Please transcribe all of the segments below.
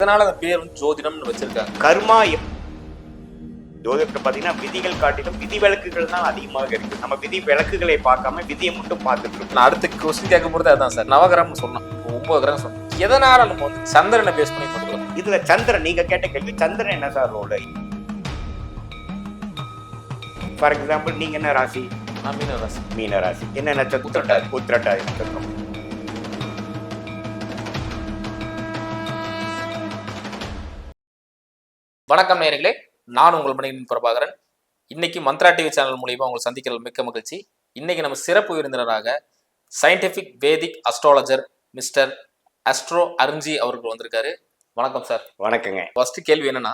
அதனால அந்த பேர் வந்து ஜோதிடம்னு வச்சிருக்காங்க. கர்மா ஜோதிடத்தை பார்த்தீங்கன்னா விதிகள் காட்டிலும் விதி விலக்குகள் தான் அதிகமாக இருக்கு. நம்ம விதி விலக்குகளை பார்க்காம விதியை மட்டும் பார்த்துட்டு இருக்கோம். நான் அடுத்த கொஸ்டின் கேட்க போறது அதுதான் சார். நவகிரகம் சொன்னோம், 9 கிரகம் சொன்னோம். எதனால நம்ம வந்து சந்திரனை பேஸ் பண்ணி பண்ணுறோம்? இதுல சந்திரன், நீங்க கேட்ட கேள்வி சந்திரன் என்ன சார் ரோல்? ஃபார் எக்ஸாம்பிள் நீங்க என்ன ராசி? மீன ராசி. மீன ராசி. என்ன நட்சத்திரம்? உத்திரட்டாதி நட்சத்திரம். வணக்கம் நேயர்களே, நான் உங்கள் மணியின் பிரபாகரன். இன்னைக்கு மந்த்ரா டிவி சேனல் மூலியமா உங்களை சந்திக்கிறது மிக்க மகிழ்ச்சி. இன்னைக்கு நம்ம சிறப்பு விருந்தினராக சயின்டிபிக் வேதிக் அஸ்ட்ராலஜர் மிஸ்டர் அஸ்ட்ரோ அருஞ்சி அவர்கள் வந்திருக்காரு. வணக்கம் சார். வணக்கங்க. ஃபர்ஸ்ட் கேள்வி என்னன்னா,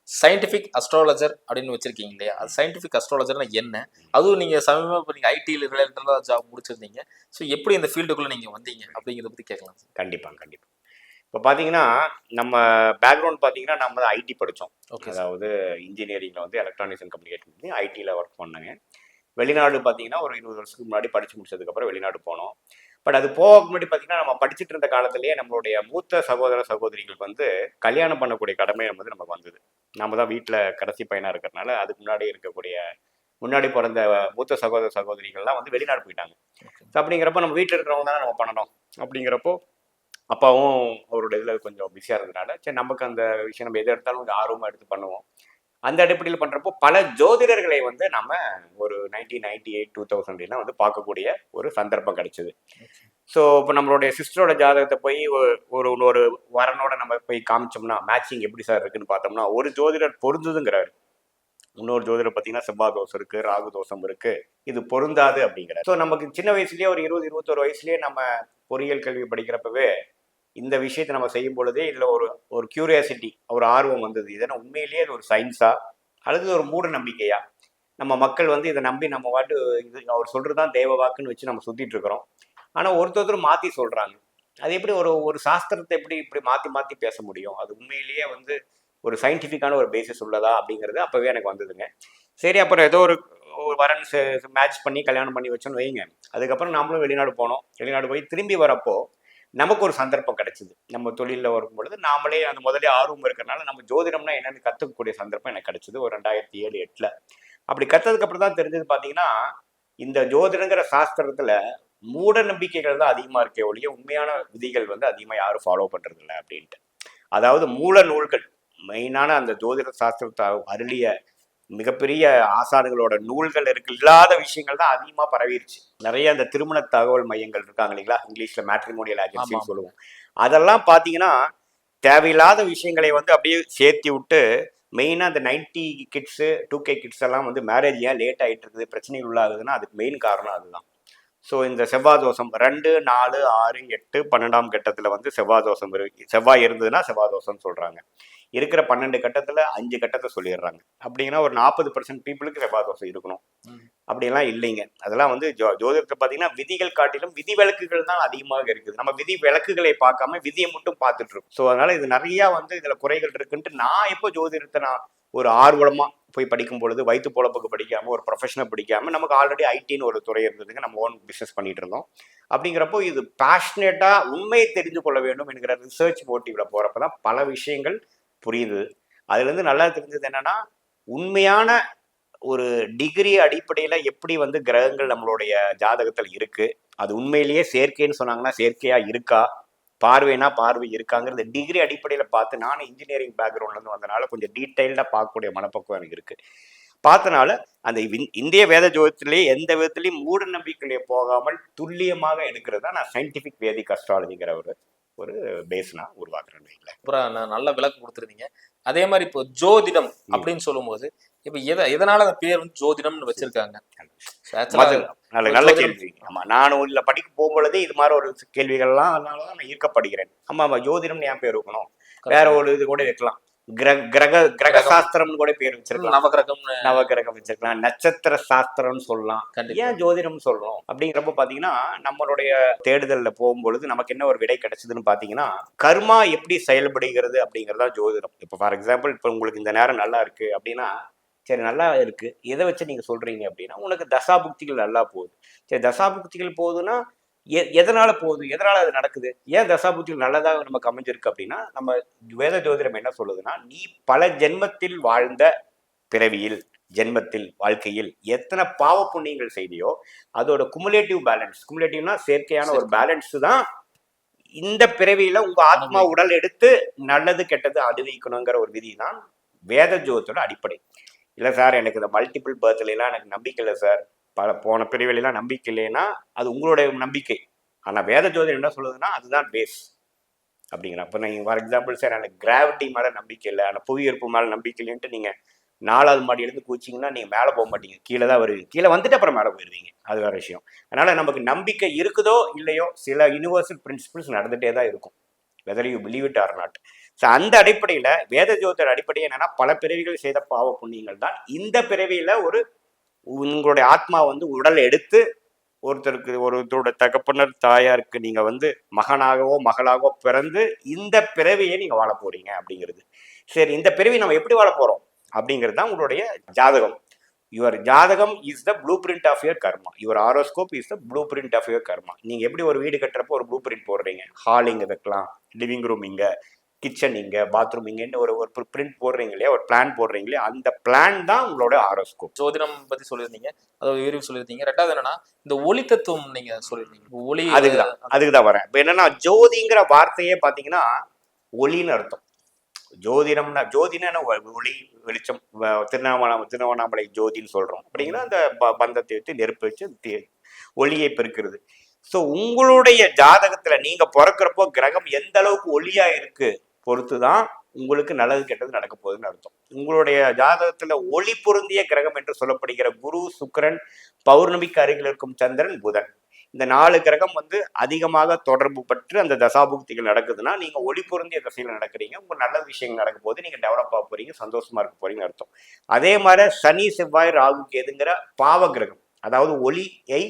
சயின்டிபிக் அஸ்ட்ராலஜர் அப்படின்னு வச்சிருக்கீங்க இல்லையா, அது சயின்டிபிக் அஸ்ட்ராலஜர்னா என்ன? அதுவும் நீங்க சமீபமாக நீங்க ஐடியில் ரிலேட்டடாக ஜாப் முடிச்சிருந்தீங்க. ஸோ எப்படி இந்த ஃபீல்டுக்குள்ள நீங்க வந்தீங்க அப்படிங்கிறத பற்றி கேட்கலாம் சார். கண்டிப்பா. இப்போ பார்த்தீங்கன்னா நம்ம பேக்ரவுண்ட் பார்த்தீங்கன்னா நம்ம ஐடி படித்தோம். அதாவது இன்ஜினியரிங்கில் வந்து எலக்ட்ரானிக்ஸ் அண்ட் கம்யூனிகேஷன் ஐடியில் ஒர்க் பண்ணேங்க. வெளிநாடு பார்த்தீங்கன்னா ஒரு 20 வருஷத்துக்கு முன்னாடி படித்து முடிச்சதுக்கப்புறம் வெளிநாடு போனோம். பட் அது போக முன்னாடி பார்த்தீங்கன்னா நம்ம படிச்சுட்டு இருந்த காலத்திலேயே நம்மளுடைய மூத்த சகோதர சகோதரிகளுக்கு வந்து கல்யாணம் பண்ணக்கூடிய கடமை வந்து நமக்கு வந்தது. நம்ம தான் வீட்டில் கடைசி பையனாக இருக்கிறதுனால அதுக்கு முன்னாடி பிறந்த மூத்த சகோதர சகோதரிகள்லாம் வந்து வெளிநாடு போயிட்டாங்க. ஸோ அப்படிங்கிறப்ப நம்ம வீட்டில் இருக்கிறவங்க தானே நம்ம பண்ணணும். அப்படிங்கிறப்போ அப்பாவும் அவரோட இதில் கொஞ்சம் பிஸியாக இருந்ததுனால சரி நமக்கு அந்த விஷயம் நம்ம எது எடுத்தாலும் கொஞ்சம் ஆர்வமாக எடுத்து பண்ணுவோம். அந்த அடிப்படையில் பண்ணுறப்போ பல ஜோதிடர்களை வந்து நம்ம ஒரு 1998 2000 வந்து பார்க்கக்கூடிய ஒரு சந்தர்ப்பம் கிடைச்சிது. ஸோ இப்போ நம்மளுடைய சிஸ்டரோட ஜாதகத்தை போய் ஒரு வரனோட நம்ம போய் காமிச்சோம்னா மேட்சிங் எப்படி சார் இருக்குன்னு பார்த்தோம்னா ஒரு ஜோதிடர் பொருந்துதுங்கிறாரு, இன்னொரு ஜோதிடர் பார்த்தீங்கன்னா செவ்வாய் தோஷம் இருக்குது, ராகு தோஷம் இருக்குது, இது பொருந்தாது அப்படிங்கிறார். ஸோ நமக்கு சின்ன வயசுலேயே ஒரு 20-21 வயசுலேயே நம்ம பொறியியல் கல்வி படிக்கிறப்பவே இந்த விஷயத்தை நம்ம செய்யும் பொழுதே இதில் ஒரு கியூரியாசிட்டி, ஒரு ஆர்வம் வந்தது. இதனால் உண்மையிலேயே இது ஒரு சயின்ஸா அல்லது ஒரு மூட நம்பிக்கையா? நம்ம மக்கள் வந்து இதை நம்பி நம்ம வாட்டு இது அவர் சொல்கிறது தான் தேவ வாக்குன்னு வச்சு நம்ம சுற்றிட்டு இருக்கிறோம். ஆனால் ஒருத்தரும் மாற்றி சொல்கிறாங்க. அது எப்படி ஒரு சாஸ்திரத்தை எப்படி இப்படி மாற்றி பேச முடியும்? அது உண்மையிலேயே வந்து ஒரு சயின்டிஃபிக்கான ஒரு பேசிஸ் உள்ளதா அப்படிங்கிறது அப்போவே எனக்கு வந்ததுங்க. சரி, அப்புறம் ஏதோ ஒரு வரன் மேட்ச் பண்ணி கல்யாணம் பண்ணி வச்சோன்னு வைங்க. அதுக்கப்புறம் நாமளும் வெளிநாடு போனோம். வெளிநாடு போய் திரும்பி வரப்போ நமக்கு ஒரு சந்தர்ப்பம் கிடைச்சிது. நம்ம தொழிலில் வரும் பொழுது நாமளே அந்த முதலே ஆர்வம் இருக்கிறனால நம்ம ஜோதிடம்னா என்னென்னு கற்றுக்கக்கூடிய சந்தர்ப்பம் எனக்கு கிடைச்சிது ஒரு 2007-08. அப்படி கற்றதுக்கப்புறம் தான் தெரிஞ்சது பார்த்தீங்கன்னா இந்த ஜோதிடங்கிற சாஸ்திரத்தில் மூட நம்பிக்கைகள் தான் அதிகமாக இருக்கே ஒழிய உண்மையான விதிகள் வந்து அதிகமாக யாரும் ஃபாலோ பண்ணுறதில்ல அப்படின்ட்டு. அதாவது மூல நூல்கள் மெயினான அந்த ஜோதிட சாஸ்திரத்தை அருளிய மிகப்பெரிய ஆசான்களோட நூல்கள் இல்லாத விஷயங்கள் தான் அதிகமாக பரவிடுச்சு. நிறைய அந்த திருமண தகவல் மையங்கள் இருக்காங்க இல்லைங்களா, இங்கிலீஷ்ல மேட்ரிமோனியல் ஏஜென்சின்னு சொல்லுவோம். அதெல்லாம் பார்த்தீங்கன்னா தேவையில்லாத விஷயங்களை வந்து அப்படியே சேர்த்தி விட்டு மெயினாக அந்த 90 கிட்ஸு 2K கிட்ஸ் எல்லாம் வந்து மேரேஜ் ஏன் லேட் ஆகிட்டு இருக்குது, பிரச்சனைகள் உள்ளாகுதுன்னா அதுக்கு மெயின் காரணம் அதுதான். ஸோ இந்த செவ்வாய் தோஷம் 2, 4, 6, 8, 12ஆம் கட்டத்தில் வந்து செவ்வாய் தோஷம் செவ்வாய் இருந்ததுன்னா செவ்வாய் தோஷம்னு சொல்கிறாங்க. இருக்கிற 12 கட்டத்தில் 5 கட்டத்தை சொல்லிடுறாங்க. அப்படிங்கன்னா ஒரு 40% பீப்புளுக்கு செவ்வாய் தோஷம் இருக்கணும். அப்படிலாம் இல்லைங்க. அதெல்லாம் வந்து ஜோதிடத்தை பார்த்தீங்கன்னா விதிகள் காட்டிலும் விதி விலக்குகள் தான் அதிகமாக இருக்குது. நம்ம விதி விலக்குகளை பார்க்காம விதியை மட்டும் பார்த்துட்டு இருக்கோம். ஸோ அதனால இது நிறையா வந்து இதில் குறைகள் இருக்குன்ட்டு நான் எப்போ ஜோதிடத்தை நான் ஒரு ஆர்வலமாக போய் படிக்கும் பொழுது வயிற்று பொழப்புக்கு படிக்காமல் ஒரு ப்ரொஃபஷனை படிக்காமல் நமக்கு ஆல்ரெடி ஐடின்னு ஒரு துறை இருந்ததுங்க. நம்ம ஓன் பிஸ்னஸ் பண்ணிட்டு இருந்தோம். அப்படிங்கிறப்போ இது பேஷனேட்டாக உண்மையை தெரிந்து கொள்ள வேண்டும் என்கிற ரிசர்ச் மோட்டிவ்ல போகிறப்ப தான் பல விஷயங்கள் புரியுது. அதுலேருந்து நல்லா தெரிஞ்சது என்னன்னா உண்மையான ஒரு டிகிரி அடிப்படையில் எப்படி வந்து கிரகங்கள் நம்மளுடைய ஜாதகத்தில் இருக்கு, அது உண்மையிலேயே சேர்க்கைன்னு சொன்னாங்கன்னா சேர்க்கையாக இருக்கா, பார்வைனா பார்வை இருக்காங்கிறது டிகிரி அடிப்படையில் பார்த்து நானும் இன்ஜினியரிங் பேக்ரவுண்ட்லேருந்து வந்தனால கொஞ்சம் டீட்டெயில்டாக பார்க்கக்கூடிய மனப்பக்குவம் எனக்கு இருக்குது. பார்த்தனால அந்த இந்திய வேத ஜோதிடத்திலேயே எந்த விதத்துலையும் மூட நம்பிக்கையிலே போகாமல் துல்லியமாக எடுக்கிறது தான் நான் சயின்டிஃபிக் வேதிக் அஸ்ட்ராலஜிங்கிற ஒரு பேஸ் நான் உருவாக்குறேன். அப்புறம் நான் நல்ல விளக்கு கொடுத்துருந்தீங்க. அதே மாதிரி இப்போ ஜோதிடம் அப்படின்னு சொல்லும்போது இப்போ எதனால அந்த பேர் வந்து ஜோதிடம்னு வச்சிருக்காங்க? நல்ல கேள்வி. ஆமா, நானும் இல்ல படிக்க போகும்பொழுதே இது மாதிரி ஒரு கேள்விகள்லாம் அதனாலதான் நான் ஈர்க்கப்படுகிறேன். ஆமா, ஜோதிடம்னு ஏன் பேர் வைக்கணும், வேற ஒரு இது கூட வைக்கலாம், கிரக சாஸ்திரம்னு கூட பேர் வச்சிருக்கலாம், நவகிரகம் வச்சிருக்கலாம், நட்சத்திர சாஸ்திரம்னு சொல்லலாம். ஏன் ஜோதிடம் சொல்லணும் அப்படிங்கிறப்ப பாத்தீங்கன்னா நம்மளுடைய தேடுதல்ல போகும்பொழுது நமக்கு என்ன ஒரு விடை கிடைச்சதுன்னு பாத்தீங்கன்னா கர்மா எப்படி செயல்படுகிறது அப்படிங்கறதா ஜோதிடம். இப்போ ஃபார் எக்ஸாம்பிள் இப்போ உங்களுக்கு இந்த நேரம் நல்லா இருக்கு அப்படின்னா சரி நல்லா இருக்கு, எதை வச்சு நீங்க சொல்றீங்க அப்படின்னா உங்களுக்கு தசாபுக்திகள் நல்லா போகுது. சரி தசாபுக்திகள் போகுதுன்னா எதனால போகுது, எதனால அது நடக்குது, ஏன் தசாபுத்தியில் நல்லதாக நமக்கு அமைஞ்சிருக்கு அப்படின்னா, நம்ம வேத ஜோதிடம் என்ன சொல்லுதுன்னா, நீ பல ஜென்மத்தில் வாழ்ந்த பிறவியில் ஜென்மத்தில் வாழ்க்கையில் எத்தனை பாவ புண்ணியங்கள் செய்தியோ அதோட குமுலேட்டிவ் பேலன்ஸ், குமுலேட்டிவ்னா செயற்கையான ஒரு பேலன்ஸ் தான் இந்த பிறவியில உங்க ஆத்மா உடல் எடுத்து நல்லது கெட்டது அனுபவிக்கணுங்கிற ஒரு விதி தான் வேத ஜோதிடத்தோட அடிப்படை. இல்லை சார் எனக்கு இந்த மல்டிபிள் பர்த்ல எல்லாம் எனக்கு நம்பிக்கை இல்லை சார், பல போன பிரிவுலாம் நம்பிக்கை இல்லைன்னா அது உங்களுடைய நம்பிக்கை. ஆனால் வேத ஜோதிடம் என்ன சொல்லுதுன்னா அதுதான் பேஸ் அப்படிங்கிற. அப்போ நீங்கள் ஃபார் எக்ஸாம்பிள் சார் எனக்கு கிராவிட்டி மேலே நம்பிக்கை இல்லை, ஆனால் புவியீர்ப்பு மேலே நம்பிக்கை இல்லைன்ட்டு நீங்கள் 4வது மாடியிலேருந்து குதிச்சிங்கன்னா நீங்கள் மேலே போக மாட்டீங்க, கீழே தான் வருவீங்க. கீழே வந்துட்டு அப்புறம் மேலே போயிடுவீங்க, அது வேறு விஷயம். அதனால் நமக்கு நம்பிக்கை இருக்குதோ இல்லையோ சில யூனிவர்சல் பிரின்சிபிள்ஸ் நடந்துகிட்டே தான் இருக்கும், whether you believe it or not. So அந்த அடிப்படையில் வேத ஜோதிட அடிப்படை என்னன்னா பல பிறவிகள் செய்த பாவ புண்ணியங்கள் தான் இந்த பிறவியில் ஒரு உங்களுடைய ஆத்மா வந்து உடல் எடுத்து ஒருத்தரோட தகப்பனர் தாயாருக்கு நீங்க வந்து மகனாகவோ மகளாகவோ பிறந்து இந்த பிறவியை நீங்க வாழ போறீங்க அப்படிங்கிறது. சரி, இந்த பிறவி நம்ம எப்படி வாழ போறோம் அப்படிங்கிறது தான் உங்களுடைய ஜாதகம். Your jathakam is the blueprint of your karma. Your horoscope is the blueprint of your karma. நீங்க எப்படி ஒரு வீடு கட்டுறப்போ ஒரு ப்ளூ பிரிண்ட் போடுறீங்க, ஹால் இங்க வைக்கலாம், லிவிங் ரூம் இங்க, கிச்சன் இங்க, பாத்ரூம் இங்கன்னு ஒரு பிரிண்ட் போடுறீங்க இல்லையா, ஒரு பிளான் போடுறீங்க இல்லையா, அந்த பிளான் தான் உங்களோட ஆரோஸ்கோப். ஜோதிடம் பத்தி சொல்லியிருந்தீங்க, அதாவது விரிவு சொல்லியிருந்தீங்க. ரெண்டாவது என்னன்னா இந்த ஒளி தத்துவம் நீங்க சொல்லியிருந்தீங்க. ஒளி அதுக்குதான் வரேன். இப்ப என்னன்னா ஜோதிங்கிற வார்த்தையே பாத்தீங்கன்னா ஒளின்னு அர்த்தம். ஜோதினா ஒளி வெளிச்சம், திருவண்ணாமலை ஜோதின்னு சொல்றோம் அப்படிங்கிற அந்த பந்தத்தை வச்சு நெருப்பு வச்சு ஒளியை பெருக்கிறது. ஸோ உங்களுடைய ஜாதகத்துல நீங்க பிறக்கிறப்போ கிரகம் எந்த அளவுக்கு ஒளியா இருக்கு பொறுத்து தான் உங்களுக்கு நல்லது கெட்டது நடக்க போகுதுன்னு அர்த்தம். உங்களுடைய ஜாதகத்துல ஒளி பொருந்திய கிரகம் என்று சொல்லப்படுகிற குரு, சுக்கிரன், பௌர்ணமிக்கு அருகில் இருக்கும் சந்திரன், புதன், இந்த 4 கிரகம் வந்து அதிகமாக தொடர்பு பற்று அந்த தசாபுக்திகள் நடக்குதுன்னா நீங்க ஒளி பொருந்திய திசையில நடக்கிறீங்க, உங்க நல்ல விஷயங்கள் நடக்கும் போது நீங்க டெவலப் ஆக போறீங்க, சந்தோஷமா இருக்க போறீங்கன்னு அர்த்தம். அதே மாதிரி சனி, செவ்வாய், ராகு, கேதுங்கிற பாவ கிரகம், அதாவது ஒளியை,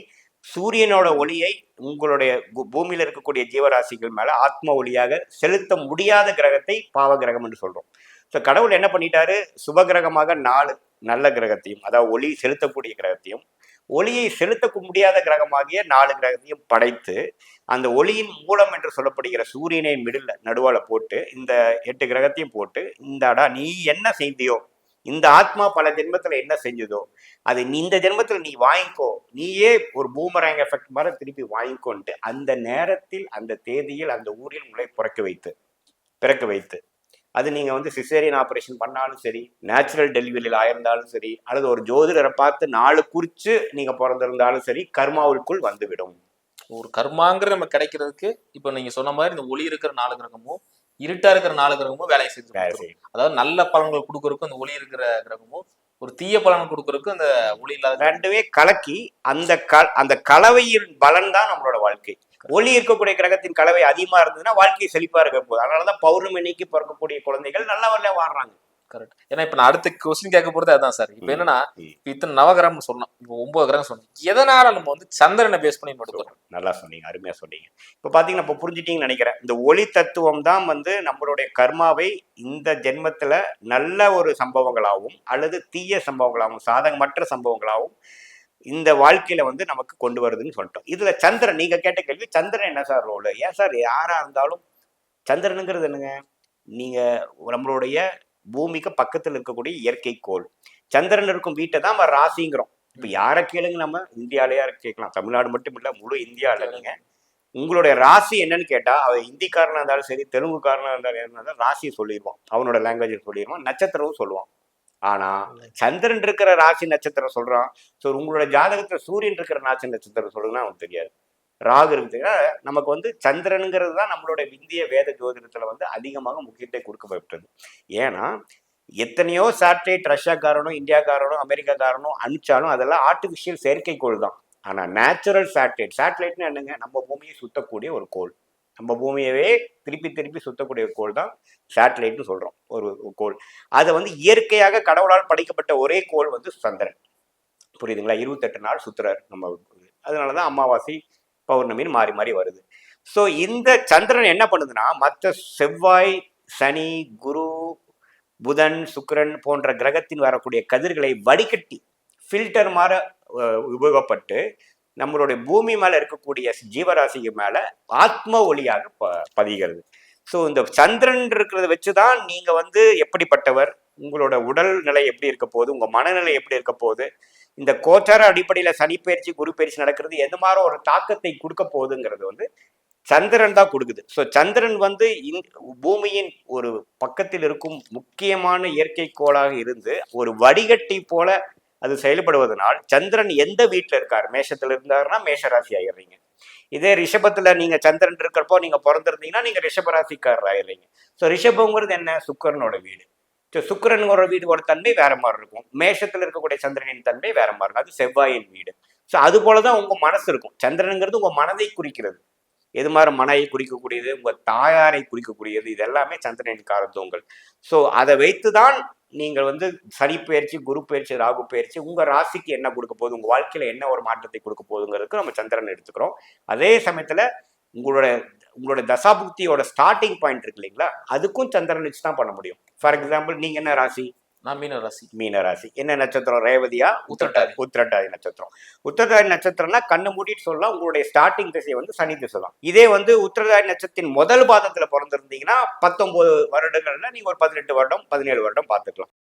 சூரியனோட ஒளியை உங்களுடைய பூமியில இருக்கக்கூடிய ஜீவராசிகள் மேல ஆத்ம ஒளியாக செலுத்த முடியாத கிரகத்தை பாவ கிரகம் என்று சொல்றோம். ஸோ கடவுள் என்ன பண்ணிட்டாரு, சுபகிரகமாக 4 நல்ல கிரகத்தையும், அதாவது ஒளி செலுத்தக்கூடிய கிரகத்தையும், ஒளியை செலுத்த முடியாத கிரகமாகிய 4 கிரகத்தையும் படைத்து அந்த ஒளியின் மூலம் என்று சொல்லப்படுகிற சூரியனை நடுவால போட்டு இந்த 8 கிரகத்தையும் போட்டு இந்தாடா நீ என்ன செய்தியோ, இந்த ஆத்மா பல ஜென்மத்துல என்ன செஞ்சதோ அது இந்த ஜென்மத்துல நீ வாங்கிக்கோ, நீயே ஒரு பூமராங் எஃபெக்ட் மாதிரி திருப்பி வாங்கிக்கோன்ட்டு அந்த நேரத்தில் அந்த தேதியில் அந்த ஊரில் உங்களை பிறக்க வைத்து அது நீங்க வந்து சிசேரியன் ஆபரேஷன் பண்ணாலும் சரி, நேச்சுரல் டெலிவரியில் ஆயிருந்தாலும் சரி, அல்லது ஒரு ஜோதிடரை பார்த்து 4 குறிச்சு நீங்க பிறந்திருந்தாலும் சரி, கர்மாவுக்குள் வந்துவிடும். ஒரு கர்மாங்கிற நம்ம கிடைக்கிறதுக்கு இப்ப நீங்க சொன்ன மாதிரி இந்த ஒளி இருக்கிற 4 கிரகமும் இருட்டா இருக்கிற 4 கிரகமும் வேலை செஞ்சு, அதாவது நல்ல பலன்கள் கொடுக்கறதுக்கும் அந்த ஒளி இருக்கிற கிரகமும், ஒரு தீய பலன் கொடுக்கறதுக்கும் அந்த ஒளி இல்லாத, ரெண்டுமே கலக்கி அந்த கலவையின் பலன் தான் நம்மளோட வாழ்க்கை. ஒளி இருக்கக்கூடிய கிரகத்தின் கலவை அதிகமா இருந்ததுன்னா வாழ்க்கை செழிப்பா இருக்க போகுது. அதனாலதான் பௌர்ணமி அன்னைக்கு பிறக்கக்கூடிய குழந்தைகள் நல்ல வரல வாழ்றாங்க. கரெக்ட். ஏன்னா இப்ப நான் அடுத்த கொஸ்டின் கேட்க போறது அதான் சார். இப்ப என்னன்னா இத்தனை நவகிரகம் சொன்னோம், இப்போ 9 கிரகம் சொன்னோம், எதனால நம்ம வந்து சந்திரனை பேஸ் பண்ணி எடுக்கிறோம்? நல்லா சொன்னீங்க, அருமையா சொன்னீங்க. இப்ப பாத்தீங்கன்னா இப்ப புரிஞ்சுட்டீங்கன்னு நினைக்கிறேன். இந்த ஒளி தத்துவம் தான் வந்து நம்மளுடைய கர்மாவை இந்த ஜென்மத்துல நல்ல ஒரு சம்பவங்களாகவும் அல்லது தீய சம்பவங்களாகவும் சாதகமற்ற சம்பவங்களாகவும் இந்த வாழ்க்கையில வந்து நமக்கு கொண்டு வருதுன்னு சொல்லிட்டோம். இதுல சந்திரன், நீங்க கேட்ட கேள்வி சந்திரன் என்ன சார் ரோல், ஏன் சார் யாரா இருந்தாலும் சந்திரனுங்கிறது என்னங்க, நீங்க நம்மளுடைய பூமிக்கு பக்கத்தில் இருக்கக்கூடிய இயற்கை கோள். சந்திரன் இருக்கும் வீட்டை தான் நம்ம ராசிங்கிறோம். இப்ப யாரை கேளுங்க, நம்ம இந்தியாலயா கேட்கலாம், தமிழ்நாடு மட்டும் இல்ல முழு இந்தியாவில நீங்க உங்களுடைய ராசி என்னன்னு கேட்டா அவன் ஹிந்திக்காரனா இருந்தாலும் சரி, தெலுங்குக்காரனா இருந்தாலும் ராசியை சொல்லிடுவான், அவனோட லாங்குவேஜ் சொல்லிடுவான், நட்சத்திரமும் சொல்லுவான். ஆனா சந்திரன் இருக்கிற ராசி நட்சத்திரம் சொல்றான். ஸோ உங்களோட ஜாதகத்துல சூரியன் இருக்கிற ராசி நட்சத்திரம் சொல்றதுன்னா அவனுக்கு தெரியாது, ராகு இருக்குதுன்னா நமக்கு வந்து சந்திரனுங்கிறது தான் நம்மளுடைய இந்திய வேத ஜோதிடத்துல வந்து அதிகமாக முக்கியத்துவம் கொடுக்கப்பட்டது. ஏன்னா எத்தனையோ சேட்டலைட் ரஷ்யாக்காரனும் இந்தியாக்காரனும் அமெரிக்காக்காரனும் அனுப்பிச்சாலும் அதெல்லாம் ஆர்டிஃபிஷியல் செயற்கைக்கோள் தான். ஆனா நேச்சுரல் சேட்டலைட்னு என்னங்க, நம்ம பூமியை சுத்தக்கூடிய ஒரு கோள், நம்ம பூமியவே திருப்பி சுத்தக்கூடிய கோள் தான் சேட்டலைட்னு சொல்றோம், ஒரு கோள். அதை வந்து இயற்கையாக கடவுளால் படைக்கப்பட்ட ஒரே கோள் வந்து சந்திரன். புரியுதுங்களா? 28 நாள் சுத்துறாரு நம்ம, அதனாலதான் அமாவாசை பௌர்ணமின்னு மாறி மாறி வருது. ஸோ இந்த சந்திரன் என்ன பண்ணுதுன்னா மற்ற செவ்வாய், சனி, குரு, புதன், சுக்கிரன் போன்ற கிரகத்தின் வரக்கூடிய கதிர்களை வடிகட்டி ஃபில்டர் மாதிரி உபயோகப்பட்டு நம்மளுடைய பூமி மேல இருக்கக்கூடிய ஜீவராசிக்கு மேல ஆத்ம ஒளியாக பதிகிறது. ஸோ இந்த சந்திரன் இருக்கிறத வச்சுதான் நீங்க வந்து எப்படிப்பட்டவர், உங்களோட உடல் நிலை எப்படி இருக்க போகுது, உங்க மனநிலை எப்படி இருக்க போகுது, இந்த கோச்சார அடிப்படையில சனி பயிற்சி குரு பயிற்சி நடக்கிறது எந்த மாதிரி ஒரு தாக்கத்தை கொடுக்க போகுதுங்கிறது வந்து சந்திரன் தான் கொடுக்குது. ஸோ சந்திரன் வந்து பூமியின் ஒரு பக்கத்தில் இருக்கும் முக்கியமான இயற்கை கோளாக இருந்து ஒரு வடிகட்டி போல அது செயல்படுவதனால் சந்திரன் எந்த வீட்டில் இருக்காரு, மேஷத்துல இருந்தாருன்னா மேஷராசி ஆயிடுறீங்க. இதே ரிஷபத்துல நீங்க சந்திரன் இருக்கிறப்போ நீங்க பிறந்திருந்தீங்கன்னா நீங்க ரிஷபராசிக்காரர் ஆயிடுறீங்க. ஸோ ரிஷபங்கிறது என்ன, சுக்கரனோட வீடு. ஸோ சுக்கரனோட வீடோட தன்மை வேற மாதிரி இருக்கும். மேஷத்துல இருக்கக்கூடிய சந்திரனின் தன்மை வேற மாதிரி இருக்கும். அது செவ்வாயின் வீடு. ஸோ அது போலதான் உங்க மனசு இருக்கும். சந்திரனுங்கிறது உங்க மனதை குறிக்கிறது. எது மாதிரி மனையை குறிக்கக்கூடியது, உங்க தாயாரை குறிக்கக்கூடியது, இது எல்லாமே சந்திரனின் காரத்துவங்கள். ஸோ அதை வைத்துதான் நீங்கள் வந்து சனி பயிற்சி, குரு பயிற்சி, ராகு பயிற்சி உங்க ராசிக்கு என்ன கொடுக்க போகுது, உங்க வாழ்க்கையில என்ன ஒரு மாற்றத்தை கொடுக்க போகுதுங்கிறதுக்கு நம்ம சந்திரன் எடுத்துக்கிறோம். அதே சமயத்துல உங்களோட தசாபுக்தியோட ஸ்டார்டிங் பாயிண்ட் இருக்கு இல்லைங்களா, அதுக்கும் சந்திரன் வச்சு தான் பண்ண முடியும். ஃபார் எக்ஸாம்பிள் நீங்க என்ன ராசி? நான் மீனராசி. மீனராசி. என்ன நட்சத்திரம்? ரேவதியா? உத்திரட்டாதி நட்சத்திரம். உத்திரட்டாதி நட்சத்திரம்னா கண்ணு மூடிட்டு சொல்லலாம், உங்களுடைய ஸ்டார்டிங் திசை வந்து சனி திசை தான். இதே வந்து உத்திரட்டாதி நட்சத்திரத்தின் முதல் பாதத்துல பிறந்திருந்தீங்கன்னா 19 வருடங்கள்ல நீங்க ஒரு 18 வருடம் 17 வருடம் பார்த்துக்கலாம்.